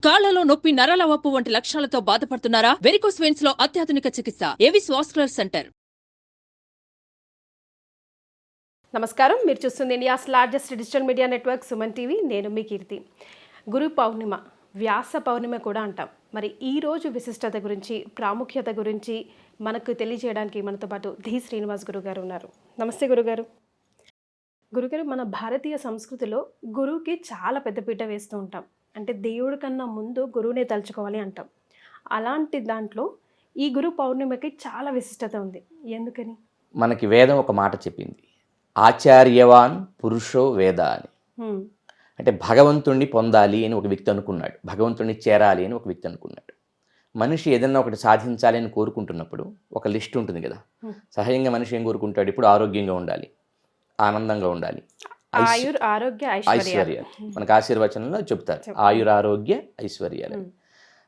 కాళ్లలో నొప్పి, నరాల వాపు వంటి లక్షణాలతో బాధపడుతున్నారా? వెరికోస్ వెయిన్స్ లో అత్యాధునిక చికిత్స ఏవిస్ వాస్కులర్ సెంటర్. నమస్కారం, మీరు చూస్తుంది India's largest digital media network Suman TV. నేను మీ కీర్తి. గురు పౌర్ణిమ, వ్యాస పౌర్ణిమ కూడా అంటాం. మరి ఈ రోజు విశిష్టత గురించి, ప్రాముఖ్యత గురించి మనకు తెలియజేయడానికి మనతో పాటు ధీ శ్రీనివాస్ గురుగారు ఉన్నారు. నమస్తే గురుగారు. గురుగారు, మన భారతీయ సంస్కృతిలో గురువుకి చాలా పెద్దపీట వేస్తూ ఉంటాం. అంటే దేవుడి కన్నా ముందు గురువునే తలుచుకోవాలి అంటాం. అలాంటి దాంట్లో ఈ గురు పౌర్ణిమకి చాలా విశిష్టత ఉంది. ఎందుకని? మనకి వేదం ఒక మాట చెప్పింది, ఆచార్యవాన్ పురుషో వేద అని. అంటే భగవంతుణ్ణి పొందాలి అని ఒక వ్యక్తి అనుకున్నాడు, భగవంతుణ్ణి చేరాలి అని ఒక వ్యక్తి అనుకున్నాడు. మనిషి ఏదన్నా ఒకటి సాధించాలి అని కోరుకుంటున్నప్పుడు ఒక లిస్ట్ ఉంటుంది కదా. సహజంగా మనిషి ఏం కోరుకుంటాడు? ఇప్పుడు ఆరోగ్యంగా ఉండాలి, ఆనందంగా ఉండాలి, ఐశ్వర్యాలు. మనకు ఆశీర్వచనంలో చెప్తారు ఆయురారోగ్య ఐశ్వర్యాలు.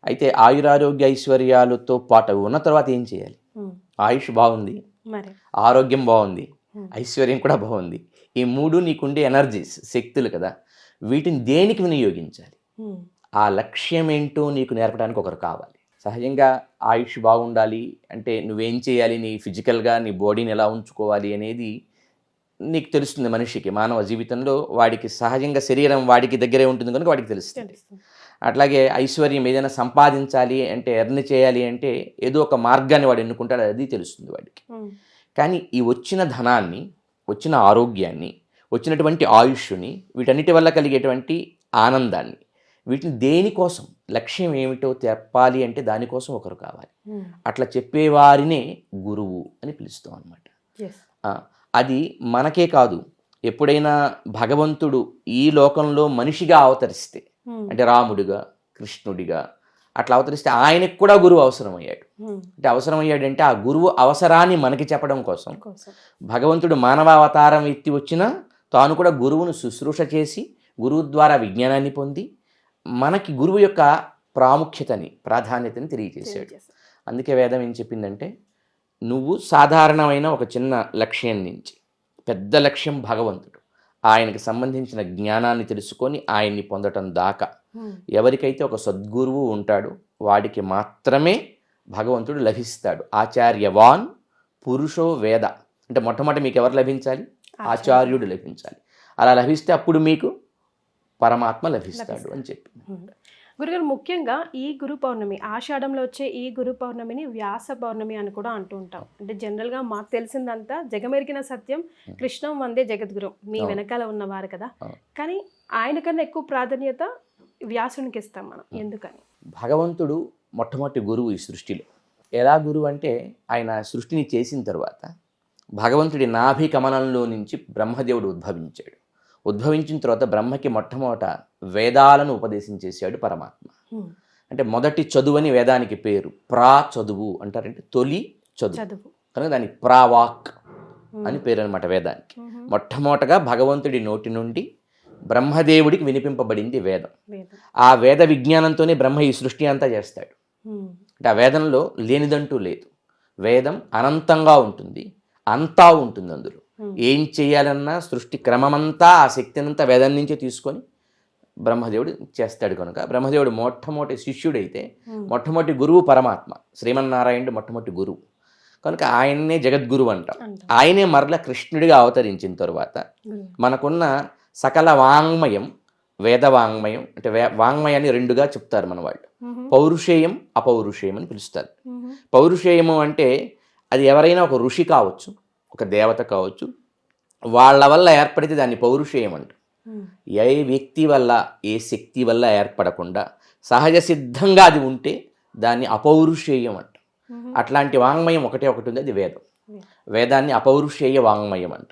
అయితే ఆయురారోగ్య ఐశ్వర్యాలతో పాటు ఉన్న తర్వాత ఏం చేయాలి? ఆయుష్ బాగుంది, ఆరోగ్యం బాగుంది, ఐశ్వర్యం కూడా బాగుంది. ఈ మూడు నీకుండే ఎనర్జీస్, శక్తులు కదా. వీటిని దేనికి వినియోగించాలి? ఆ లక్ష్యం ఏంటో నీకు నేర్పడానికి ఒకరు కావాలి. సహజంగా ఆయుష్ బాగుండాలి అంటే నువ్వేం చేయాలి, నీ ఫిజికల్గా నీ బాడీని ఎలా ఉంచుకోవాలి అనేది నీకు తెలుస్తుంది. మనిషికి మానవ జీవితంలో వాడికి సహజంగా శరీరం వాడికి దగ్గరే ఉంటుంది కనుక వాడికి తెలుస్తుంది. అట్లాగే ఐశ్వర్యం ఏదైనా సంపాదించాలి అంటే, ఎర్న్ చేయాలి అంటే ఏదో ఒక మార్గాన్ని వాడు ఎన్నుకుంటాడు, అది తెలుస్తుంది వాడికి. కానీ ఈ వచ్చిన ధనాన్ని, వచ్చిన ఆరోగ్యాన్ని, వచ్చినటువంటి ఆయుష్ని, వీటన్నిటి వల్ల కలిగేటువంటి ఆనందాన్ని, వీటిని దేనికోసం, లక్ష్యం ఏమిటో చెప్పాలి అంటే దానికోసం ఒకరు కావాలి. అట్లా చెప్పేవారినే గురువు అని పిలుస్తాం అన్నమాట. అది మనకే కాదు, ఎప్పుడైనా భగవంతుడు ఈ లోకంలో మనిషిగా అవతరిస్తే, అంటే రాముడిగా, కృష్ణుడిగా అట్లా అవతరిస్తే ఆయనకు కూడా గురువు అవసరమయ్యాడు. అంటే అవసరమయ్యాడంటే ఆ గురువు అవసరాన్ని మనకి చెప్పడం కోసం భగవంతుడు మానవావతారం ఎత్తి వచ్చినా తాను కూడా గురువును శుశ్రూష చేసి, గురువు ద్వారా విజ్ఞానాన్ని పొంది మనకి గురువు యొక్క ప్రాముఖ్యతని, ప్రాధాన్యతని తెలియజేశాడు. అందుకే వేదం ఏం చెప్పిందంటే, నువ్వు సాధారణమైన ఒక చిన్న లక్ష్యం నుంచి పెద్ద లక్ష్యం భగవంతుడు, ఆయనకి సంబంధించిన జ్ఞానాన్ని తెలుసుకొని ఆయన్ని పొందటం దాకా ఎవరికైతే ఒక సద్గురువు ఉంటాడో వాడికి మాత్రమే భగవంతుడు లభిస్తాడు. ఆచార్యవాన్ పురుషో వేద అంటే మొట్టమొదటి మీకు ఎవరు లభించాలి? ఆచార్యుడు లభించాలి. అలా లభిస్తే అప్పుడు మీకు పరమాత్మ లభిస్తాడు అని చెప్పి. గురుగారు, ముఖ్యంగా ఈ గురు పౌర్ణమి, ఆషాఢంలో వచ్చే ఈ గురు పౌర్ణమిని వ్యాస పౌర్ణమి అని కూడా అంటూ ఉంటాం. అంటే జనరల్గా మాకు తెలిసిందంతా జగమెరిగిన సత్యం కృష్ణం వందే జగద్గురు, మీ వెనకాల ఉన్నవారు కదా. కానీ ఆయన కన్నా ఎక్కువ ప్రాధాన్యత వ్యాసునికి ఇస్తాం మనం. ఎందుకని? భగవంతుడు మొట్టమొదటి గురువు ఈ సృష్టిలో. ఎలా గురువు అంటే, ఆయన సృష్టిని చేసిన తర్వాత భగవంతుడి నాభి కమలంలో నుంచి బ్రహ్మదేవుడు ఉద్భవించాడు. ఉద్భవించిన తర్వాత బ్రహ్మకి మొట్టమొదట వేదాలను ఉపదేశం చేశాడు పరమాత్మ. అంటే మొదటి చదువు అని వేదానికి పేరు. ప్రా చదువు అంటారంటే తొలి చదువు కనుక దానికి ప్రావాక్ అని పేరు అనమాట వేదానికి. మొట్టమొదటగా భగవంతుడి నోటి నుండి బ్రహ్మదేవుడికి వినిపింపబడింది వేదం. ఆ వేద విజ్ఞానంతోనే బ్రహ్మ ఈ సృష్టి అంతా చేస్తాడు. అంటే ఆ వేదంలో లేనిదంటూ లేదు. వేదం అనంతంగా ఉంటుంది, అంతా ఉంటుంది. అందులో ఏం చేయాలన్నా సృష్టి క్రమమంతా ఆ శక్తినంతా వేదం నుంచే తీసుకొని బ్రహ్మదేవుడు చేస్తాడు. కనుక బ్రహ్మదేవుడు మొట్టమొదటి శిష్యుడైతే మొట్టమొదటి గురువు పరమాత్మ, శ్రీమన్నారాయణుడు మొట్టమొదటి గురువు కనుక ఆయన్నే జగద్గురువు అంటాం. ఆయనే మరల కృష్ణుడిగా అవతరించిన తర్వాత మనకున్న సకల వాంగ్మయం, వేద వాంగ్మయం అంటే వాంగ్మయాన్ని రెండుగా చెప్తారు మన వాళ్ళు. పౌరుషేయం, అపౌరుషేయం అని పిలుస్తారు. పౌరుషేయము అంటే అది ఎవరైనా ఒక ఋషి కావచ్చు, ఒక దేవత కావచ్చు, వాళ్ళ వల్ల ఏర్పడితే దాన్ని పౌరుషేయం అంట. ఏ వ్యక్తి వల్ల, ఏ శక్తి వల్ల ఏర్పడకుండా సహజ సిద్ధంగా అది ఉంటే దాన్ని అపౌరుషేయం అంట. అట్లాంటి వాంగ్మయం ఒకటే ఒకటి ఉంది, అది వేదం. వేదాన్ని అపౌరుషేయ వాంగ్మయం అంట.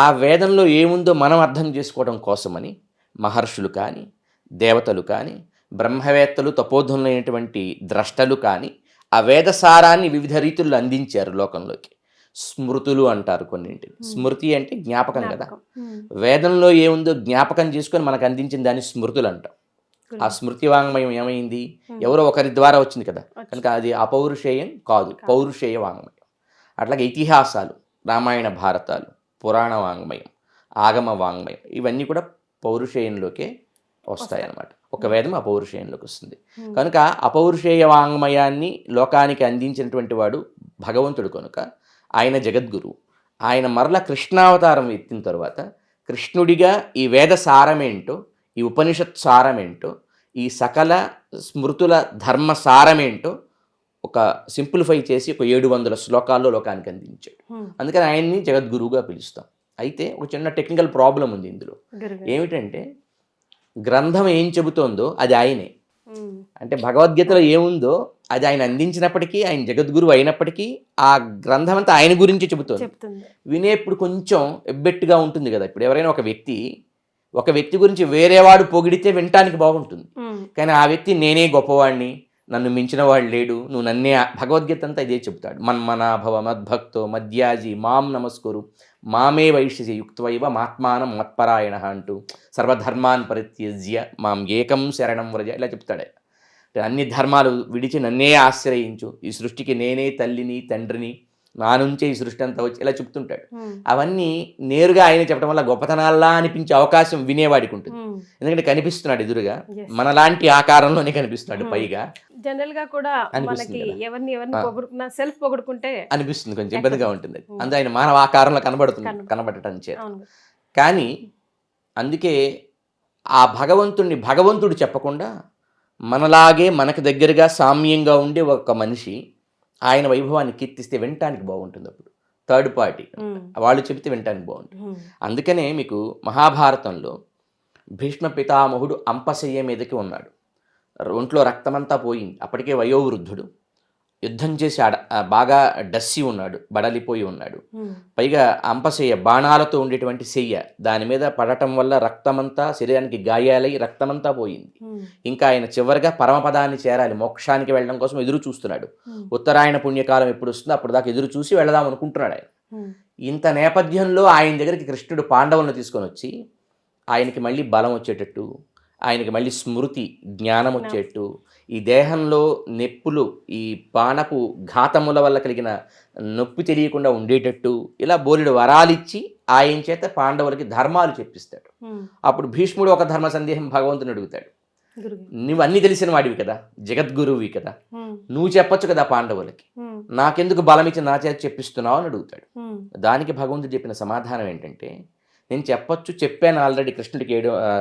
ఆ వేదంలో ఏముందో మనం అర్థం చేసుకోవడం కోసమని మహర్షులు కానీ, దేవతలు కానీ, బ్రహ్మవేత్తలు, తపోధనులైనటువంటి ద్రష్టలు కానీ ఆ వేదసారాన్ని వివిధ రీతుల్లో అందించారు లోకంలోకి. స్మృతులు అంటారు కొన్నింటిని. స్మృతి అంటే జ్ఞాపకం కదా. వేదంలో ఏముందో జ్ఞాపకం చేసుకొని మనకు అందించిన దాన్ని స్మృతులు అంటాం. ఆ స్మృతి వాంగ్మయం ఏమైంది? ఎవరో ఒకరి ద్వారా వచ్చింది కదా, కనుక అది అపౌరుషేయం కాదు, పౌరుషేయ వాంగ్మయం. అట్లాగే ఇతిహాసాలు, రామాయణ భారతాలు, పురాణ వాంగ్మయం, ఆగమ వాంగ్మయం, ఇవన్నీ కూడా పౌరుషేయంలోకే వస్తాయన్నమాట. ఒక వేదం అపౌరుషేయంలోకి వస్తుంది. కనుక అపౌరుషేయ వాంగ్మయాన్ని లోకానికి అందించినటువంటి వాడు భగవంతుడు కనుక ఆయన జగద్గురు. ఆయన మరల కృష్ణావతారం ఎత్తిన తర్వాత కృష్ణుడిగా ఈ వేద సారమేంటో, ఈ ఉపనిషత్ సారమేంటో, ఈ సకల స్మృతుల ధర్మ సారమేంటో ఒక సింప్లిఫై చేసి ఒక 700 శ్లోకాల్లో లోకానికి అందించాడు. అందుకని ఆయన్ని జగద్గురువుగా పిలుస్తాం. అయితే ఒక చిన్న టెక్నికల్ ప్రాబ్లం ఉంది ఇందులో. ఏమిటంటే గ్రంథం ఏం చెబుతోందో అది ఆయనే. అంటే భగవద్గీతలో ఏముందో అది ఆయన అందించినప్పటికీ, ఆయన జగద్గురువు అయినప్పటికీ ఆ గ్రంథం అంతా ఆయన గురించి చెబుతోంది. వినేప్పుడు కొంచెం ఎబ్బెట్టుగా ఉంటుంది కదా. ఇప్పుడు ఎవరైనా ఒక వ్యక్తి గురించి వేరేవాడు పొగిడితే వినటానికి బాగుంటుంది. కానీ ఆ వ్యక్తి నేనే గొప్పవాడిని, నన్ను మించిన వాడు లేడు, నువ్వు నన్నే, భగవద్గీత అంతా ఇదే చెబుతాడు. మన్మనాభవ మద్భక్తో మద్యాజి మాం నమస్కురు మామే వైశ్యసి యుక్తవైవ మాత్మానం మత్పరాయణ అంటూ సర్వధర్మాన్ పరిత్యజ్య మాం ఏకం శరణం వ్రజ ఇలా చెప్తాడు. అన్ని ధర్మాలు విడిచి నన్నే ఆశ్రయించు, ఈ సృష్టికి నేనే తల్లిని తండ్రిని, నా నుంచే ఈ సృష్టి అంతా వచ్చి ఇలా చెప్తుంటాడు. అవన్నీ నేరుగా ఆయన చెప్పడం వల్ల గొప్పతనాల్లా అనిపించే అవకాశం వినేవాడికి ఉంటుంది. ఎందుకంటే కనిపిస్తున్నాడు ఎదురుగా, మనలాంటి ఆకారంలోనే కనిపిస్తున్నాడు. పైగా జనరల్ గా కూడా మనకి ఎవరిని పొగుడుకున్నా సెల్ఫ్ పొగుడుకుంటే అనిపిస్తుంది, కొంచెం ఇబ్బందిగా ఉంటుంది. అందుకే ఆయన మానవ ఆకారంలో కనబడటం చేత. కానీ అందుకే ఆ భగవంతుడు చెప్పకుండా మనలాగే మనకు దగ్గరగా సామ్యంగా ఉండే ఒక మనిషి ఆయన వైభవాన్ని కీర్తిస్తే వినటానికి బాగుంటుంది. అప్పుడు థర్డ్ పార్టీ వాళ్ళు చెబితే వినటానికి బాగుంటుంది. అందుకనే మీకు మహాభారతంలో భీష్మ పితామహుడు అంపశయ్య మీదకి ఉన్నాడు. ఒంట్లో రక్తమంతా పోయింది. అప్పటికే వయోవృద్ధుడు, యుద్ధం చేసి బాగా డస్సి ఉన్నాడు, బడలిపోయి ఉన్నాడు. పైగా అంపశయ్య బాణాలతో ఉండేటువంటి శయ్య, దాని మీద పడటం వల్ల రక్తమంతా శరీరానికి గాయాలై రక్తమంతా పోయింది. ఇంకా ఆయన చివరిగా పరమపదాన్ని చేరాలి, మోక్షానికి వెళ్ళడం కోసం ఎదురు చూస్తున్నాడు. ఉత్తరాయణ పుణ్యకాలం ఎప్పుడు వస్తుందో అప్పుడు దాకా ఎదురు చూసి వెళదాం అనుకుంటున్నాడు ఆయన. ఇంత నేపథ్యంలో ఆయన దగ్గరికి కృష్ణుడు పాండవులను తీసుకొని వచ్చి ఆయనకి మళ్ళీ బలం వచ్చేటట్టు, ఆయనకి మళ్ళీ స్మృతి జ్ఞానం వచ్చేట్టు, ఈ దేహంలో నెప్పులు, ఈ బాణపు ఘాతముల వల్ల కలిగిన నొప్పి తెలియకుండా ఉండేటట్టు ఇలా బోలెడు వరాలిచ్చి ఆయన చేత పాండవులకి ధర్మాలు చెప్పిస్తాడు. అప్పుడు భీష్ముడు ఒక ధర్మ సందేహం భగవంతుని అడుగుతాడు. నువ్వు అన్నీ తెలిసిన వాడివి కదా, జగద్గురువి కదా, నువ్వు చెప్పొచ్చు కదా పాండవులకి, నాకెందుకు బలం ఇచ్చి నా చేత చెప్పిస్తున్నావు అని అడుగుతాడు. దానికి భగవంతుడు చెప్పిన సమాధానం ఏంటంటే, నేను చెప్పాను ఆల్రెడీ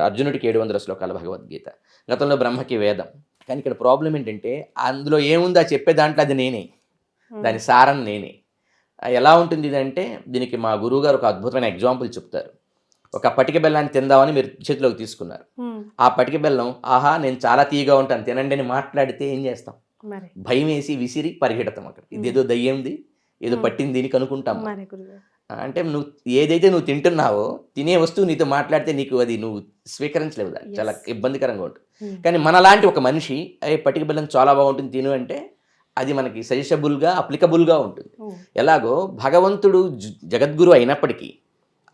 అర్జునుడికి 700 శ్లోకాల భగవద్గీత, గతంలో బ్రహ్మకి వేదం. కానీ ఇక్కడ ప్రాబ్లం ఏంటంటే అందులో ఏముందో చెప్పే దాంట్లో అది నేనే, దాని సారం నేనే. ఎలా ఉంటుంది ఇదంటే, దీనికి మా గురువుగారు ఒక అద్భుతమైన ఎగ్జాంపుల్ చెప్తారు. ఒక పటిక బెల్లాన్ని తిందామని మీరు చేతిలోకి తీసుకున్నారు. ఆ పటిక బెల్లం ఆహా నేను చాలా తీయగా ఉంటాను తినండి అని మాట్లాడితే ఏం చేస్తాం? భయం వేసి విసిరి పరిగెడతాం. అక్కడ ఇదేదో దయ్యంది, ఏదో పట్టింది దీనికి అనుకుంటాం. అంటే ఏదైతే నువ్వు తింటున్నావో, తినే వస్తువు నీతో మాట్లాడితే నువ్వు స్వీకరించలేవు, చాలా ఇబ్బందికరంగా ఉంటుంది. కానీ మనలాంటి ఒక మనిషి పటిక బెల్లం చాలా బాగుంటుంది తిను అంటే అది మనకి సజెషబుల్గా అప్లికబుల్గా ఉంటుంది. ఎలాగో భగవంతుడు జగద్గురు అయినప్పటికీ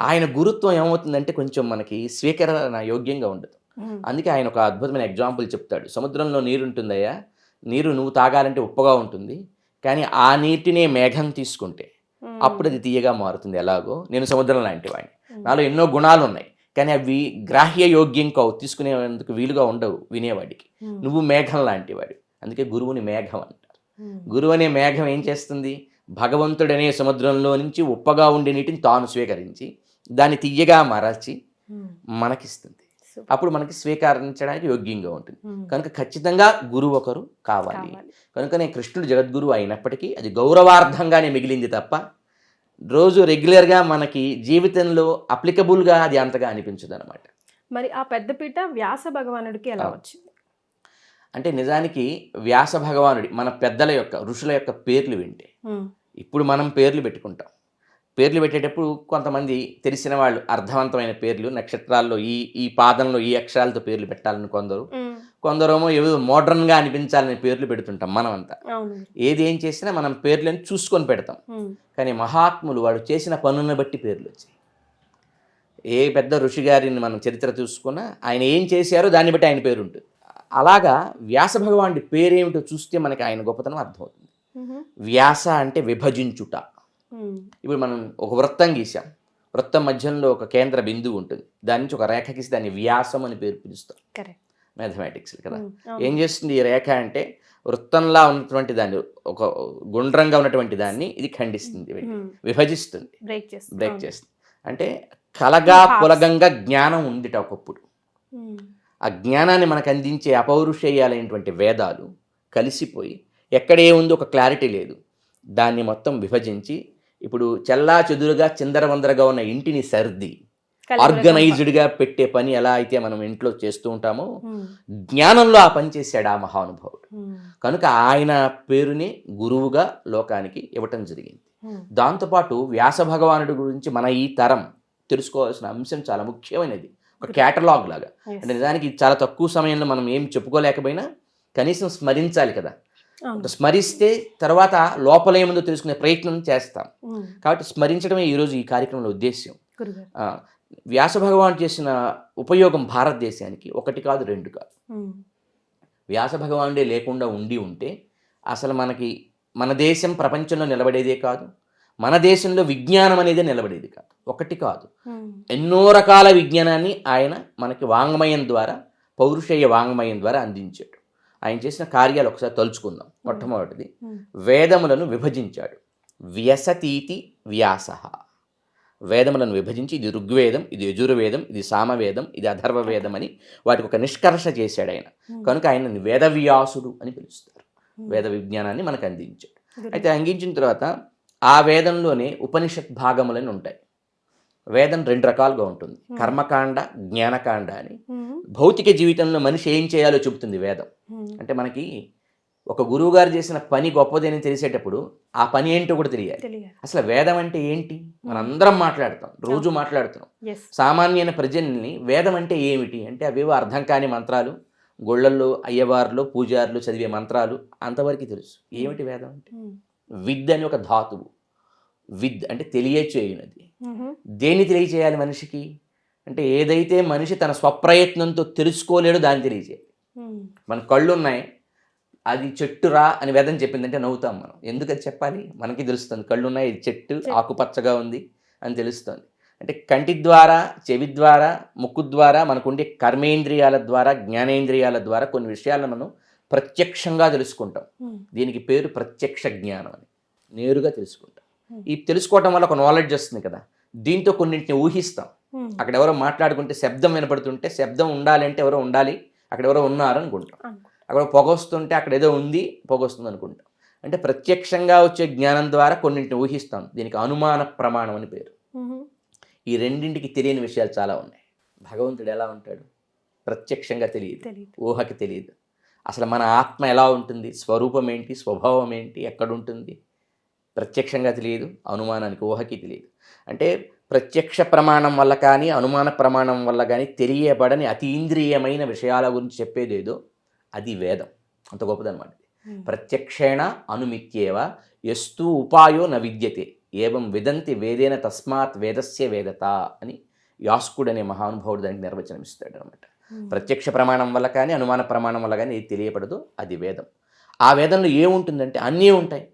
ఆయన గురుత్వం ఏమవుతుందంటే కొంచెం మనకి స్వీకరణ యోగ్యంగా ఉండదు. అందుకే ఆయన ఒక అద్భుతమైన ఎగ్జాంపుల్ చెప్తాడు. సముద్రంలో నీరు ఉంటుందయ్యా, నీరు నువ్వు తాగాలంటే ఉప్పగా ఉంటుంది, కానీ ఆ నీటినే మేఘం తీసుకుంటే అప్పుడు అది తీయగా మారుతుంది. ఎలాగో నేను సముద్రం లాంటి వాడిని, నాలో ఎన్నో గుణాలు ఉన్నాయి, కానీ అవి గ్రాహ్య యోగ్యం కావు, తీసుకునేందుకు వీలుగా ఉండవు వినేవాడికి. నువ్వు మేఘం లాంటి వాడి, అందుకే గురువుని మేఘం అంటారు. గురువు అనే మేఘం ఏం చేస్తుంది? భగవంతుడనే సముద్రంలో నుంచి ఉప్పగా ఉండే నీటిని తాను స్వీకరించి దాన్ని తీయగా మరచి మనకిస్తుంది. అప్పుడు మనకి స్వీకరించడానికి యోగ్యంగా ఉంటుంది. కనుక ఖచ్చితంగా గురువు ఒకరు కావాలి. కనుకనే కృష్ణుడు జగద్గురువు అయినప్పటికీ అది గౌరవార్థంగానే మిగిలింది తప్ప రోజు రెగ్యులర్గా మనకి జీవితంలో అప్లికబుల్గా అది అంతగా అనిపించదు అనమాట. మరి ఆ పెద్దపీట వ్యాస భగవానుడికి ఎలా వచ్చింది? అంటే నిజానికి వ్యాస భగవానుడి మన పెద్దల యొక్క ఋషుల యొక్క పేర్లు వింటే, ఇప్పుడు మనం పేర్లు పెట్టుకుంటాం, పేర్లు పెట్టేటప్పుడు కొంతమంది తెలిసిన వాళ్ళు అర్థవంతమైన పేర్లు, నక్షత్రాల్లో ఈ పాదంలో ఈ అక్షరాలతో పేర్లు పెట్టాలని కొందరేమో ఏదో మోడర్న్గా అనిపించాలని పేర్లు పెడుతుంటాం. మనమంతా ఏం చేసినా మనం పేర్లను చూసుకొని పెడతాం. కానీ మహాత్ములు వాడు చేసిన పనులను బట్టి పేర్లు వచ్చాయి. ఏ పెద్ద ఋషి గారిని మనం చరిత్ర చూసుకున్నా ఆయన ఏం చేశారో దాన్ని బట్టి ఆయన పేరు ఉంటుంది. అలాగా వ్యాస భగవానుడి పేరేమిటో చూస్తే మనకి ఆయన గొప్పతనం అర్థమవుతుంది. వ్యాస అంటే విభజించుట. ఇప్పుడు మనం ఒక వృత్తం గీసాం, వృత్తం మధ్యంలో ఒక కేంద్ర బిందువు ఉంటుంది, దాని నుంచి ఒక రేఖ గీసి దాన్ని వ్యాసం అని పేరు పిలుస్తాం. మ్యాథమెటిక్స్ కదా. అవును. ఏం చేస్తుంది ఈ రేఖ అంటే వృత్తంలా ఉన్నటువంటి దాన్ని, ఒక గుండ్రంగా ఉన్నటువంటి దాన్ని ఇది ఖండిస్తుంది, విభజిస్తుంది, బ్రేక్ చేస్తుంది. అంటే కలగా పులగంగా జ్ఞానం ఉందిట ఒకప్పుడు. ఆ జ్ఞానాన్ని మనకు అందించే అపౌరుషేయాలైనటువంటి వేదాలు కలిసిపోయి ఎక్కడే ఉంది ఒక క్లారిటీ లేదు, దాన్ని మొత్తం విభజించి ఇప్పుడు చెల్లా చెదురుగా చిందరవందరగా ఉన్న ఇంటిని సర్ది ఆర్గనైజ్డ్గా పెట్టే పని ఎలా అయితే మనం ఇంట్లో చేస్తూ ఉంటామో జ్ఞానంలో ఆ పని చేశాడు ఆ మహానుభావుడు. కనుక ఆయన పేరుని గురువుగా లోకానికి ఇవ్వటం జరిగింది. దాంతోపాటు వ్యాస భగవానుడి గురించి మన ఈ తరం తెలుసుకోవాల్సిన అంశం చాలా ముఖ్యమైనది, ఒక కేటలాగ్ లాగా. అంటే నిజానికి చాలా తక్కువ సమయంలో మనం ఏం చెప్పుకోలేకపోయినా కనీసం స్మరించాలి కదా. స్మరిస్తే తర్వాత లోపల ఏముందో తెలుసుకునే ప్రయత్నం చేస్తాం. కాబట్టి స్మరించడమే ఈరోజు ఈ కార్యక్రమంలో ఉద్దేశ్యం. వ్యాస భగవాన్ చేసిన ఉపయోగం భారతదేశానికి ఒకటి కాదు, రెండు కాదు. వ్యాస భగవానుడే లేకుండా ఉంటే అసలు మన దేశం ప్రపంచంలో నిలబడేదే కాదు, మన దేశంలో విజ్ఞానం అనేది నిలబడేది కాదు. ఒకటి కాదు, ఎన్నో రకాల విజ్ఞానాన్ని ఆయన మనకి వాంగ్మయం ద్వారా, పౌరుషేయ వాంగ్మయం ద్వారా అందించాడు. ఆయన చేసిన కార్యాలు ఒకసారి తలుచుకుందాం. మొట్టమొదటిది, వేదములను విభజించాడు. వ్యసతీతి వ్యాస. వేదములను విభజించి ఇది ఋగ్వేదం, ఇది యజుర్వేదం, ఇది సామవేదం, ఇది అథర్వవేదం అని వాటికి ఒక నిష్కర్ష చేశాడు ఆయన. కనుక ఆయన వేదవ్యాసుడు అని పిలుస్తారు. వేద విజ్ఞానాన్ని మనకు అందించాడు. అయితే అందించిన తర్వాత ఆ వేదంలోనే ఉపనిషత్ భాగములని ఉంటాయి. వేదం రెండు రకాలుగా ఉంటుంది, కర్మకాండ, జ్ఞానకాండ అని. భౌతిక జీవితంలో మనిషి ఏం చేయాలో చెబుతుంది వేదం. అంటే మనకి ఒక గురువు గారు చేసిన పని గొప్పదని తెలిసేటప్పుడు ఆ పని ఏంటో కూడా తెలియాలి. అసలు వేదం అంటే ఏంటి మనందరం మాట్లాడతాం, రోజు మాట్లాడుతున్నాం. సామాన్యమైన ప్రజల్ని వేదం అంటే ఏమిటి అంటే అవేవో అర్థం కాని మంత్రాలు, గొళ్ళల్లో అయ్యవార్లు పూజారులు చదివే మంత్రాలు, అంతవరకు తెలుసు. ఏమిటి వేదం అంటే? విద్ అని ఒక ధాతువు. విద్ అంటే తెలియచేయునది. దేన్ని తెలియచేయాలి మనిషికి అంటే ఏదైతే మనిషి తన స్వప్రయత్నంతో తెలుసుకోలేడో దాన్ని తెలియచేయాలి. మన కళ్ళు ఉన్నాయి, అది చెట్టురా అని వేదం చెప్పిందంటే నవ్వుతాం మనం. ఎందుకు అది చెప్పాలి? మనకి తెలుస్తుంది కళ్ళు ఉన్నాయి, చెట్టు ఆకుపచ్చగా ఉంది అని తెలుస్తుంది. అంటే కంటి ద్వారా, చెవి ద్వారా, ముక్కు ద్వారా, మనకుండే కర్మేంద్రియాల ద్వారా, జ్ఞానేంద్రియాల ద్వారా కొన్ని విషయాలను మనం ప్రత్యక్షంగా తెలుసుకుంటాం. దీనికి పేరు ప్రత్యక్ష జ్ఞానం అని. నేరుగా తెలుసుకుంటాం. ఈ తెలుసుకోవటం వల్ల ఒక నాలెడ్జ్ వస్తుంది కదా. దీంతో కొన్నింటిని ఊహిస్తాం. అక్కడ ఎవరో మాట్లాడుకుంటే శబ్దం వినపడుతుంటే శబ్దం ఉండాలి అంటే ఎవరో ఉండాలి, అక్కడ ఎవరో ఉన్నారు అనుకుంటాం. అక్కడ పొగ వస్తుంటే అక్కడ ఏదో ఉంది, పొగ వస్తుంది అనుకుంటాం. అంటే ప్రత్యక్షంగా వచ్చే జ్ఞానం ద్వారా కొన్నింటిని ఊహిస్తాం. దీనికి అనుమాన ప్రమాణం అని పేరు. ఈ రెండింటికి తెలియని విషయాలు చాలా ఉన్నాయి. భగవంతుడు ఎలా ఉంటాడు? ప్రత్యక్షంగా తెలియదు, ఊహకి తెలియదు. అసలు మన ఆత్మ ఎలా ఉంటుంది, స్వరూపం ఏంటి, స్వభావం ఏంటి, ఎక్కడుంటుంది, ప్రత్యక్షంగా తెలియదు, అనుమానానికి ఊహకి తెలియదు. అంటే ప్రత్యక్ష ప్రమాణం వల్ల కానీ అనుమాన ప్రమాణం వల్ల కానీ తెలియబడని అతీంద్రియమైన విషయాల గురించి చెప్పేదేదో అది వేదం. అంత గొప్పదన్నమాట. ప్రత్యక్షేణ అనుమిత్యేవ యస్తు ఉపాయో న విద్యతే ఏవం విదంతి వేదేన తస్మాత్ వేదస్య వేదత అని యాస్కుడు అనే మహానుభావుడు దానికి నిర్వచనం ఇస్తాడు అనమాట. ప్రత్యక్ష ప్రమాణం వల్ల కానీ అనుమాన ప్రమాణం వల్ల కానీ ఏది తెలియబడదు అది వేదం. ఆ వేదంలో ఏముంటుందంటే అన్నీ ఉంటాయి.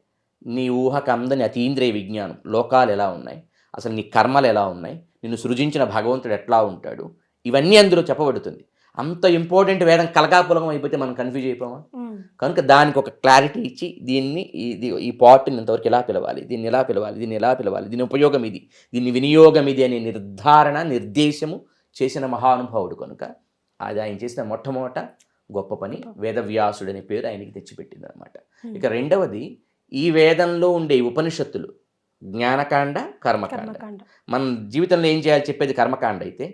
నీ ఊహకు అందని అతీంద్రియ విజ్ఞానం, లోకాలు ఎలా ఉన్నాయి, అసలు నీ కర్మలు ఎలా ఉన్నాయి, నిన్ను సృజించిన భగవంతుడు ఎట్లా ఉంటాడు, ఇవన్నీ అందులో చెప్పబడుతుంది. అంత ఇంపార్టెంట్ వేదం కలగాపులగం అయిపోతే మనం కన్ఫ్యూజ్ అయిపోమా? కనుక దానికి ఒక క్లారిటీ ఇచ్చి ఈ పార్ట్ని ఇంతవరకు ఎలా పిలవాలి, దీన్ని ఎలా పిలవాలి, దీన్ని ఎలా పిలవాలి, దీని ఉపయోగం ఇది, దీన్ని వినియోగం ఇది అనే నిర్ధారణ నిర్దేశము చేసిన మహానుభావుడు. కనుక అది ఆయన చేసిన మొట్టమొదట గొప్ప పని. వేదవ్యాసుడు అనే పేరు ఆయనకి తెచ్చిపెట్టింది అనమాట. ఇక రెండవది, ఈ వేదంలో ఉండే ఉపనిషత్తులు జ్ఞానకాండ, కర్మకాండ. మన జీవితంలో ఏం చేయాలి చెప్పేది కర్మకాండ అయితే,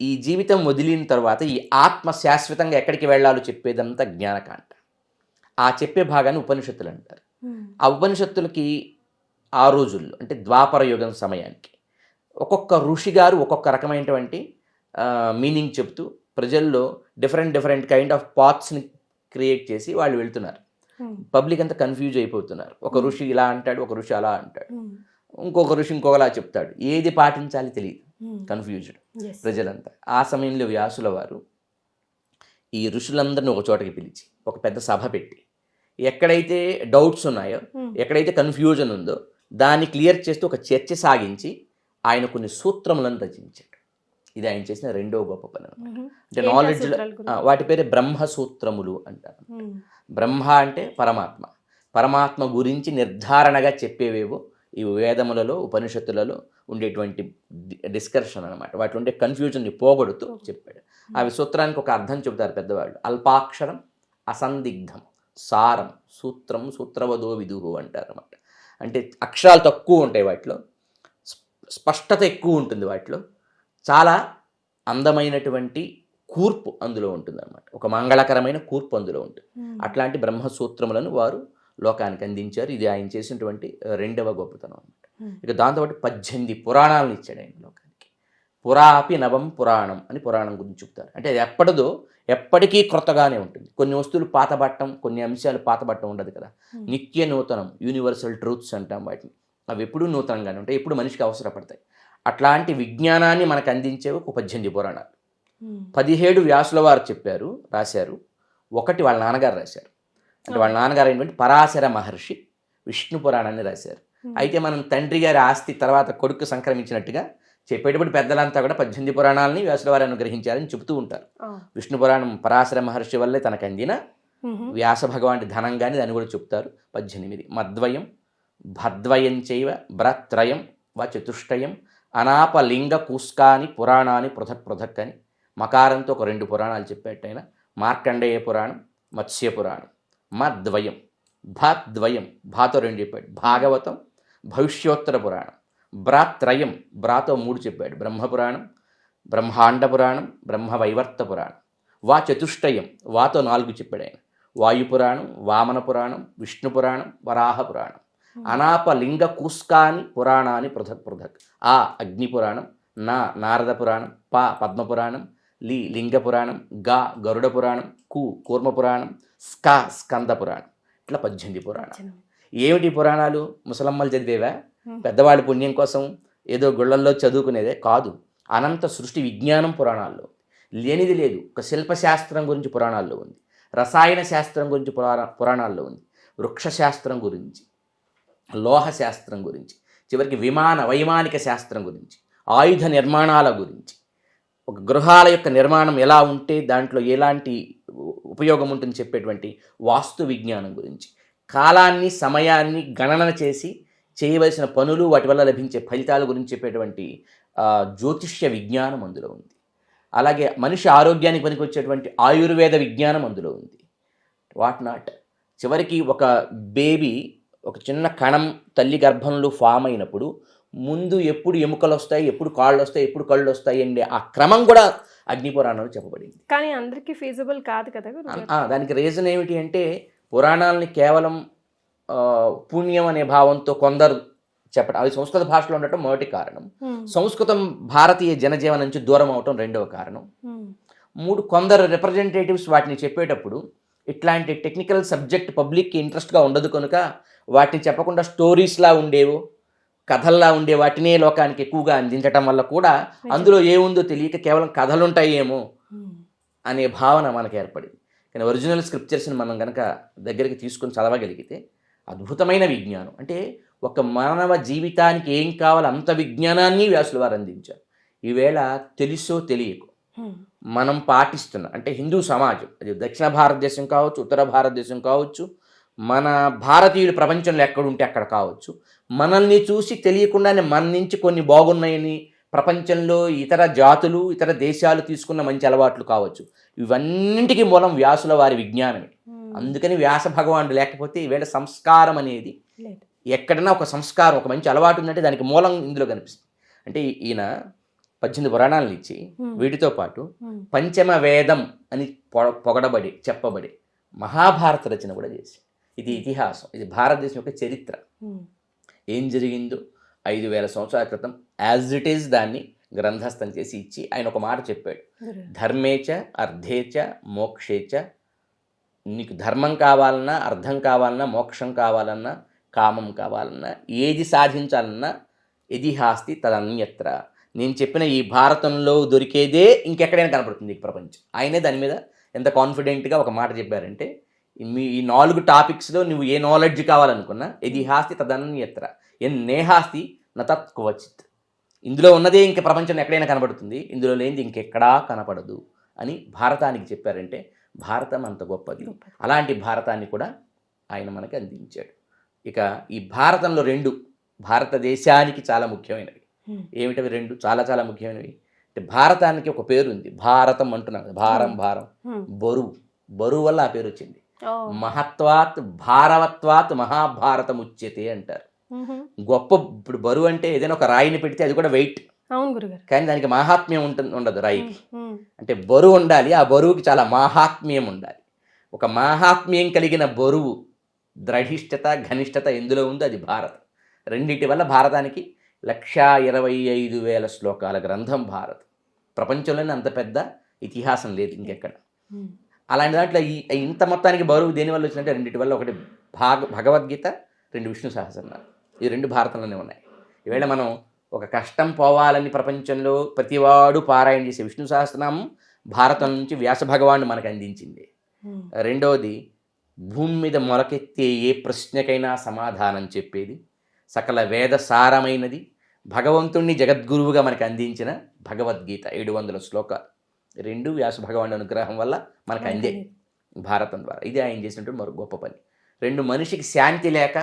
ఈ జీవితం వదిలిన తర్వాత ఈ ఆత్మ శాశ్వతంగా ఎక్కడికి వెళ్ళాలో చెప్పేదంతా జ్ఞానకాండ. ఆ చెప్పే భాగాన్ని ఉపనిషత్తులు అంటారు. ఆ ఉపనిషత్తులకి ఆ రోజుల్లో అంటే ద్వాపర యుగం సమయానికి ఒక్కొక్క ఋషి గారు ఒక్కొక్క రకమైనటువంటి మీనింగ్ చెప్తూ ప్రజల్లో డిఫరెంట్ కైండ్ ఆఫ్ పాత్స్ని క్రియేట్ చేసి వాళ్ళు వెళ్తున్నారు. పబ్లిక్ అంతా కన్ఫ్యూజ్ అయిపోతున్నారు. ఒక ఋషి ఇలా అంటాడు, ఒక ఋషి అలా అంటాడు, ఇంకొక ఋషి ఇంకొకలా చెప్తాడు. ఏది పాటించాలి తెలియదు, కన్ఫ్యూజ్డ్ ప్రజలంతా. ఆ సమయంలో వ్యాసుల వారు ఈ ఋషులందరినీ ఒక చోటకి పిలిచి ఒక పెద్ద సభ పెట్టి ఎక్కడైతే డౌట్స్ ఉన్నాయో, ఎక్కడైతే కన్ఫ్యూజన్ ఉందో దాన్ని క్లియర్ చేస్తూ ఒక చర్చ సాగించి ఆయన కొన్ని సూత్రములను రచించాడు. ఇది ఆయన చేసిన రెండో గొప్ప పని అనమాట. అంటే ఏంటి ఆ నాలెడ్జ్ సూత్రాల గురించి? వాటి పేరే బ్రహ్మసూత్రములు అంటారు. బ్రహ్మ అంటే పరమాత్మ, పరమాత్మ గురించి నిర్ధారణగా చెప్పేవేవో ఈ వేదములలో ఉపనిషత్తులలో ఉండేటువంటి డిస్కషన్ అనమాట. వాటిలో ఉండే కన్ఫ్యూజన్ని పోగొడుతూ చెప్పాడు. అవి సూత్రానికి ఒక అర్థం చెబుతారు పెద్దవాళ్ళు. అల్పాక్షరం, అసందిగ్ధం, సారం, సూత్రం, సూత్రవదో విదుహు అంటారు అనమాట. అంటే అక్షరాలు తక్కువ ఉంటాయి వాటిలో, స్పష్టత ఎక్కువ ఉంటుంది వాటిలో, చాలా అందమైనటువంటి కూర్పు అందులో ఉంటుంది అనమాట. ఒక మంగళకరమైన కూర్పు అందులో ఉంటుంది. అట్లాంటి బ్రహ్మసూత్రములను వారు లోకానికి అందించారు. ఇది ఆయన చేసినటువంటి రెండవ గొప్పతనం అనమాట. ఇక దాంతోపాటు 18 పురాణాలను ఇచ్చాడు ఆయన లోకానికి. పురాపి నవం పురాణం అని పురాణం గురించి చెప్తారు. అంటే అది ఎప్పటిదో ఎప్పటికీ క్రొత్తగానే ఉంటుంది. కొన్ని వస్తువులు పాతబట్టం, కొన్ని అంశాలు పాతబట్టం ఉండదు కదా. నిత్య నూతనం, యూనివర్సల్ ట్రూత్స్ అంటాం వాటిని. అవి ఎప్పుడూ నూతనంగానే ఉంటాయి, ఎప్పుడు మనిషికి అవసరపడతాయి. అట్లాంటి విజ్ఞానాన్ని మనకు అందించేవి ఒక 18 పురాణాలు. 17 వ్యాసుల వారు చెప్పారు, రాశారు. ఒకటి వాళ్ళ నాన్నగారు రాశారు. అంటే వాళ్ళ నాన్నగారు అయినటువంటి పరాశర మహర్షి విష్ణు పురాణాన్ని రాశారు. అయితే మనం తండ్రి గారి ఆస్తి తర్వాత కొడుకు సంక్రమించినట్టుగా చెప్పేటప్పుడు పెద్దలంతా కూడా 18 పురాణాలని వ్యాసుల వారు అనుగ్రహించారని చెబుతూ ఉంటారు. విష్ణు పురాణం పరాశర మహర్షి వల్లే తనకు అందిన వ్యాస భగవానుడి ధనం కానీ దాన్ని కూడా చెప్తారు. 18 మద్వయం, భద్వయం చైవ, భ్రత్రయం వా చతుష్టయం, అనాపలింగ కూస్కాని పురాణాన్ని పృథక్ పృథక్ అని మకారంతో ఒక 2 పురాణాలు చెప్పేటైనా. మార్కండేయ పురాణం, మత్స్య పురాణం. మద్వయం, భాద్వయం, భాతో 2 చెప్పాడు. భాగవతం, భవిష్యోత్తర పురాణం. భ్రాత్రయం, భ్రాతో 3 చెప్పాడు. బ్రహ్మపురాణం, బ్రహ్మాండ పురాణం, బ్రహ్మవైవర్త పురాణం. వా చతుష్టయం, వాతో 4 చెప్పాడు ఆయన. వాయుపురాణం, వామన పురాణం, విష్ణు పురాణం, వరాహ పురాణం. అనాపలింగ కూస్కాని పురాణాన్ని పృథక్ పృథక్. ఆ అగ్నిపురాణం, నా నారద పురాణం, పా పద్మపురాణం, లి లింగ పురాణం, గా గరుడ పురాణం, కు కూర్మ పురాణం, స్కా స్కంద పురాణం. ఇట్లా 18 పురాణాలు. ఏమిటి పురాణాలు? ముసలమ్మలు చదివేవా? పెద్దవాళ్ళ పుణ్యం కోసం ఏదో గుళ్ళల్లో చదువుకునేదే కాదు. అనంత సృష్టి విజ్ఞానం పురాణాల్లో లేనిది లేదు. ఒక శిల్పశాస్త్రం గురించి పురాణాల్లో ఉంది, రసాయన శాస్త్రం గురించి పురాణాల్లో ఉంది, వృక్షశాస్త్రం గురించి, లోహ శాస్త్రం గురించి, చివరికి వైమానిక శాస్త్రం గురించి, ఆయుధ నిర్మాణాల గురించి, ఒక గృహాల యొక్క నిర్మాణం ఎలా ఉంటే దాంట్లో ఎలాంటి ఉపయోగం ఉంటుంది చెప్పేటువంటి వాస్తు విజ్ఞానం గురించి, కాలాన్ని సమయాన్ని గణన చేసి చేయవలసిన పనులు వాటి వల్ల లభించే ఫలితాల గురించి చెప్పేటువంటి జ్యోతిష్య విజ్ఞానం అందులో ఉంది. అలాగే మనిషి ఆరోగ్యానికి పనికొచ్చేటువంటి ఆయుర్వేద విజ్ఞానం అందులో ఉంది. What not. చివరికి ఒక బేబీ, ఒక చిన్న కణం తల్లి గర్భంలో ఫామ్ అయినప్పుడు ముందు ఎప్పుడు ఎముకలు వస్తాయి, ఎప్పుడు కాళ్ళు వస్తాయి, ఎప్పుడు కళ్ళు వస్తాయి అండి ఆ క్రమం కూడా అగ్నిపురాణంలో చెప్పబడింది. కానీ అందరికీ ఫీజిబుల్ కాదు కదా. దానికి రీజన్ ఏమిటి అంటే పురాణాలని కేవలం పుణ్యం అనే భావంతో కొందరు చెప్పడం, అది సంస్కృత భాషలో ఉండటం మొదటి కారణం. సంస్కృతం భారతీయ జనజీవనం నుంచి దూరం అవటం రెండవ కారణం. 3 కొందరు రిప్రజెంటేటివ్స్ వాటిని చెప్పేటప్పుడు ఇట్లాంటి టెక్నికల్ సబ్జెక్ట్ పబ్లిక్కి ఇంట్రెస్ట్గా ఉండదు కనుక వాటిని చెప్పకుండా స్టోరీస్లా ఉండేవో, కథల్లా ఉండే వాటినే లోకానికి ఎక్కువగా అందించటం వల్ల కూడా అందులో ఏముందో తెలియక కేవలం కథలుంటాయేమో అనే భావన మనకు ఏర్పడింది. కానీ ఒరిజినల్ స్క్రిప్చర్స్ని మనం కనుక దగ్గరికి తీసుకొని చదవగలిగితే అద్భుతమైన విజ్ఞానం. అంటే ఒక మానవ జీవితానికి ఏం కావాలో అంత విజ్ఞానాన్ని వ్యాసుల వారు అందించారు. ఈవేళ తెలుసో తెలియకు మనం పాటిస్తున్నాం. అంటే హిందూ సమాజం, అది దక్షిణ భారతదేశం కావచ్చు, ఉత్తర భారతదేశం కావచ్చు, మన భారతీయులు ప్రపంచంలో ఎక్కడుంటే అక్కడ కావచ్చు, మనల్ని చూసి తెలియకుండానే మన నుంచి కొన్ని బాగున్నాయని ప్రపంచంలో ఇతర జాతులు, ఇతర దేశాలు తీసుకున్న మంచి అలవాట్లు కావచ్చు, ఇవన్నింటికి మూలం వ్యాసుల వారి విజ్ఞానమే. అందుకని వ్యాస భగవానుడు లేకపోతే ఈవేళ సంస్కారం అనేది ఎక్కడైనా ఒక సంస్కారం, ఒక మంచి అలవాటు ఉందంటే దానికి మూలం ఇందులో కనిపిస్తుంది. అంటే ఈయన 18 పురాణాలను ఇచ్చి వీటితో పాటు పంచమ వేదం అని పొగడబడి చెప్పబడి మహాభారత రచన కూడా చేసి, ఇది ఇతిహాసం, ఇది భారతదేశం యొక్క చరిత్ర. ఏం జరిగిందో 5000 సంవత్సరాల క్రితం యాజ్ ఇట్ ఈజ్ దాన్ని గ్రంథస్థం చేసి ఇచ్చి ఆయన ఒక మాట చెప్పాడు. ధర్మేచ అర్థేచ మోక్షేచ. నీకు ధర్మం కావాలన్నా, అర్థం కావాలన్నా, మోక్షం కావాలన్నా, కామం కావాలన్నా, ఏది సాధించాలన్నా ఇతిహాస్తి తదన్యత్ర. నేను చెప్పిన ఈ భారతంలో దొరికేదే ఇంకెక్కడైనా కనపడుతుంది ఈ ప్రపంచం. ఆయనే దాని మీద ఎంత కాన్ఫిడెంట్గా ఒక మాట చెప్పారంటే, ఈ 4 టాపిక్స్లో నువ్వు ఏ నాలెడ్జ్ కావాలనుకున్నా ఇతిహాస్తి తదన్యత్ర, నేహాస్తి నతత్ క్వచిత్. ఇందులో ఉన్నదే ఇంక ప్రపంచంలో ఎక్కడైనా కనబడుతుంది, ఇందులో లేనిది ఇంకెక్కడా కనపడదు అని భారతానికి చెప్పారంటే భారతం అంత గొప్పది. అలాంటి భారతాన్ని కూడా ఆయన మనకి అందించాడు. ఇక ఈ భారతంలో 2 భారతదేశానికి చాలా ముఖ్యమైనవి. ఏమిటవి 2 చాలా చాలా ముఖ్యమైనవి అంటే, భారతానికి ఒక పేరు ఉంది, భారతం అంటున్నాం కదా, భారం బరువు వల్ల ఆ పేరు వచ్చింది. మహత్వాత్ భారవత్వాత్ మహాభారతం ఉచ్యతే అంటారు. గొప్ప, ఇప్పుడు బరువు అంటే ఏదైనా ఒక రాయిని పెడితే అది కూడా వెయిట్, అవును గురుగారు, కానీ దానికి మహాత్మ్యం ఉండదు రాయికి. అంటే బరువు ఉండాలి, ఆ బరువుకి చాలా మాహాత్మ్యం ఉండాలి. ఒక మాహాత్మ్యం కలిగిన బరువు, దృఢిష్టత ఘనిష్టత ఎందులో ఉందో అది భారతం. రెండింటి వల్ల భారతానికి 1,25,000 శ్లోకాల గ్రంథం భారతం. ప్రపంచంలోనే అంత పెద్ద ఇతిహాసం లేదు ఇంకెక్కడ. అలాంటి దాంట్లో ఇంత మొత్తానికి బరువు దేనివల్ల వచ్చిందంటే రెండింటి వల్ల. ఒకటి భగవద్గీత, 2 విష్ణు సహస్రనామాలు. ఈ 2 భారతంలోనే ఉన్నాయి. ఈవేళ మనం ఒక కష్టం పోవాలని ప్రపంచంలో ప్రతివాడు పారాయణ చేసే విష్ణు సహస్రనామం భారతం నుంచి వ్యాస భగవానుడు మనకు అందించింది. రెండవది, భూమి మీద మొలకెత్తే ఏ ప్రశ్నకైనా సమాధానం చెప్పేది, సకల వేద సారమైనది, భగవంతుణ్ణి జగద్గురువుగా మనకు అందించిన భగవద్గీత 700 శ్లోకాలు. 2 వ్యాస భగవానుడి అనుగ్రహం వల్ల మనకు అందే భారతం ద్వారా. ఇది ఆయన చేసినటువంటి మరో గొప్ప పని. 2 మనిషికి శాంతి లేక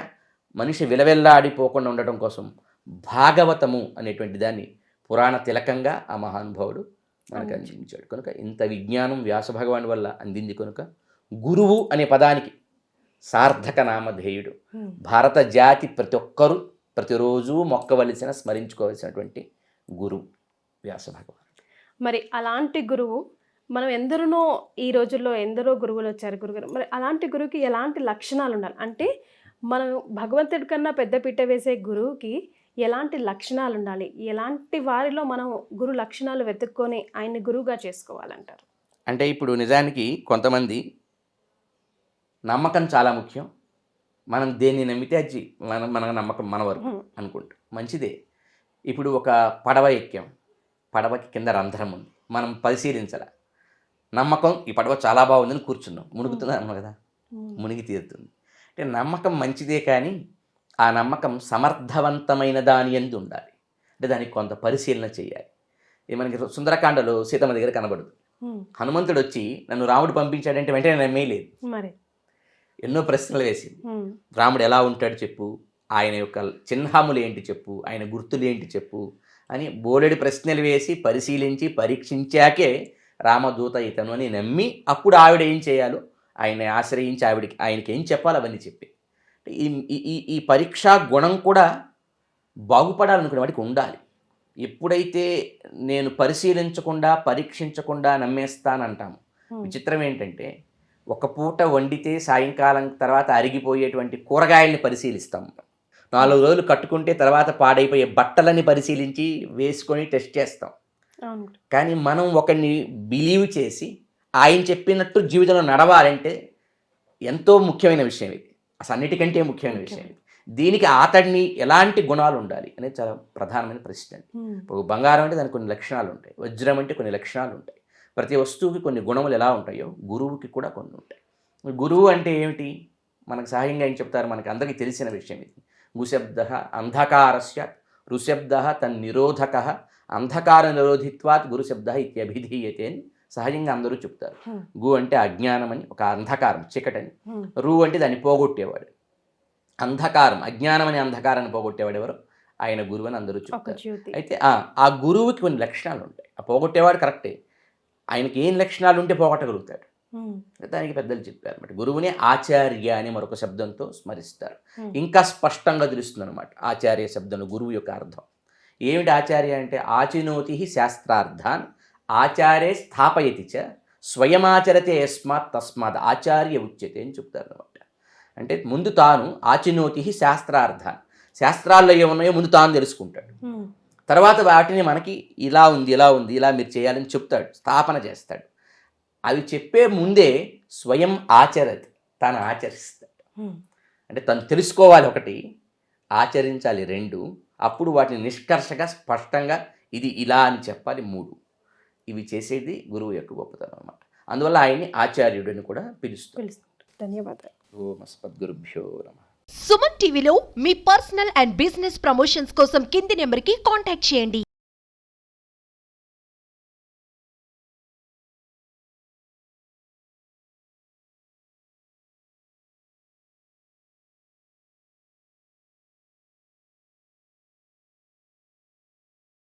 మనిషి విలవెల్లాడిపోకుండా ఉండటం కోసం భాగవతము అనేటువంటి దాన్ని పురాణ తిలకంగా ఆ మహానుభావుడు మనకు అందించాడు. కనుక ఇంత విజ్ఞానం వ్యాస భగవాన్ వల్ల అందింది. కనుక గురువు అనే పదానికి సార్థక నామధేయుడు. భారత జాతి ప్రతి ఒక్కరూ ప్రతిరోజు మొక్కవలసిన, స్మరించుకోవలసినటువంటి గురువు వ్యాస భగవాన్. మరి అలాంటి గురువు మనం ఎందరినో, ఈ రోజుల్లో ఎందరో గురువులు వచ్చారు గురుగారు. మరి అలాంటి గురువుకి ఎలాంటి లక్షణాలు ఉండాలి అంటే, మనం భగవంతుడి కన్నా పెద్దపీట వేసే గురువుకి ఎలాంటి లక్షణాలు ఉండాలి, ఎలాంటి వారిలో మనం గురు లక్షణాలు వెతుక్కొని ఆయన్ని గురువుగా చేసుకోవాలంటారు? అంటే ఇప్పుడు నిజానికి కొంతమంది నమ్మకం చాలా ముఖ్యం, మనం దేన్ని నమ్మితే అది మన నమ్మకం మన వరకు అనుకుంటాం, మంచిదే. ఇప్పుడు ఒక పడవ ఎక్కాం, పడవకి కింద రంధ్రం ఉంది, మనం పరిశీలించాల, నమ్మకం ఈ పడవ చాలా బాగుందని కూర్చున్నాం, మునుగుతుంది అన్నాం కదా, మునిగి తీరుతుంది. అంటే నమ్మకం మంచిదే, కానీ ఆ నమ్మకం సమర్థవంతమైన దాని యందు ఉండాలి. అంటే దానికి కొంత పరిశీలన చేయాలి. ఇది మనకి సుందరకాండలో సీతమ్మ దగ్గర కనబడదు. హనుమంతుడు వచ్చి నన్ను రాముడు పంపించాడంటే వెంటనే నమ్మేయలేదు, మరి ఎన్నో ప్రశ్నలు వేసింది. రాముడు ఎలా ఉంటాడు చెప్పు, ఆయన యొక్క చిహ్నములు ఏంటి చెప్పు, ఆయన గుర్తులు ఏంటి చెప్పు అని బోలెడు ప్రశ్నలు వేసి పరిశీలించి పరీక్షించాకే రామదూత ఇతను అని నమ్మి, అప్పుడు ఆవిడ ఏం చేయాలో ఆయన ఆశ్రయించి ఆయనకి ఏం చెప్పాలో అవన్నీ చెప్పి, ఈ పరీక్షా గుణం కూడా బాగుపడాలనుకునే వాడికి ఉండాలి. ఎప్పుడైతే నేను పరిశీలించకుండా పరీక్షించకుండా నమ్మేస్తానంటాము, విచిత్రం ఏంటంటే ఒక పూట వండితే సాయంకాలం తర్వాత అరిగిపోయేటువంటి కూరగాయల్ని పరిశీలిస్తాము, 4 రోజులు కట్టుకుంటే తర్వాత పాడైపోయే బట్టలని పరిశీలించి వేసుకొని టెస్ట్ చేస్తాం. కానీ మనం ఒకరిని బిలీవ్ చేసి ఆయన చెప్పినట్టు జీవితంలో నడవాలంటే ఎంతో ముఖ్యమైన విషయం ఇది, అసలు అన్నిటికంటే ముఖ్యమైన విషయం ఇది. దీనికి అతడిని ఎలాంటి గుణాలు ఉండాలి అనేది చాలా ప్రధానమైన ప్రశ్న. ఒక బంగారం అంటే దానికి కొన్ని లక్షణాలు ఉంటాయి, వజ్రం అంటే కొన్ని లక్షణాలు ఉంటాయి, ప్రతి వస్తువుకి కొన్ని గుణములు ఎలా ఉంటాయో గురువుకి కూడా కొన్ని ఉంటాయి. గురువు అంటే ఏమిటి, మనకు సహాయంగా ఏం చెప్తారు, మనకి అందరికీ తెలిసిన విషయం ఇది. గుశబ్ద అంధకారస్య, ఋశబ్ద తన్నిరోధక, అంధకార నిరోధిత్వాత్ గురుశబ్ద ఇత్యభిధీయతే అని సహజంగా అందరూ చెప్తారు. గు అంటే అజ్ఞానం అని, ఒక అంధకారం చీకటని. రు అంటే దాన్ని పోగొట్టేవాడు, అంధకారం అజ్ఞానం అని, అంధకారాన్ని పోగొట్టేవాడు ఎవరు, ఆయన గురువు అని అందరూ చెప్తారు. అయితే ఆ గురువుకి కొన్ని లక్షణాలు ఉంటాయి. ఆ పోగొట్టేవాడు కరెక్టే, ఆయనకి ఏం లక్షణాలు ఉంటే పోగొట్టగలుగుతాడు, దానికి పెద్దలు చెప్పారు అన్నమాట. గురువునే ఆచార్య అని మరొక శబ్దంతో స్మరిస్తారు. ఇంకా స్పష్టంగా తెలుస్తుంది అనమాట ఆచార్య శబ్దంలో గురువు యొక్క అర్థం. ఏమిటి ఆచార్య అంటే, ఆచినోతి శాస్త్రార్థాన్ ఆచార్య స్థాపయతి చ స్వయమాచరతే యస్మాత్ తస్మాత్ ఆచార్య ఉచ్యతే అని చెప్తారు అనమాట. అంటే ముందు తాను ఆచినోతి శాస్త్రార్థాన్, శాస్త్రాల్లో ఏమున్నాయో ముందు తాను తెలుసుకుంటాడు, తర్వాత వాటిని మనకి ఇలా ఉంది ఇలా ఉంది ఇలా మీరు చేయాలని చెప్తాడు, స్థాపన చేస్తాడు. అవి చెప్పే ముందే స్వయం ఆచరతి, తాను ఆచరిస్తాడు. అంటే తను తెలుసుకోవాలి ఒకటి, ఆచరించాలి 2, అప్పుడు వాటిని నిష్కర్షగా స్పష్టంగా ఇది ఇలా అని చెప్పాలి 3. ఇవి చేసేది గురువు యొక్క గొప్పతనం అన్నమాట. అందువల్ల ఆయన్ని ఆచార్యుడిని కూడా పిలుస్తారు. ధన్యవాదాలు. ఓం అస్మద్గురుభ్యో నమః. సుమన్ టీవీలో మీ పర్సనల్ అండ్ బిజినెస్ ప్రమోషన్స్ కోసం కింది నెంబర్కి కాంటాక్ట్ చేయండి.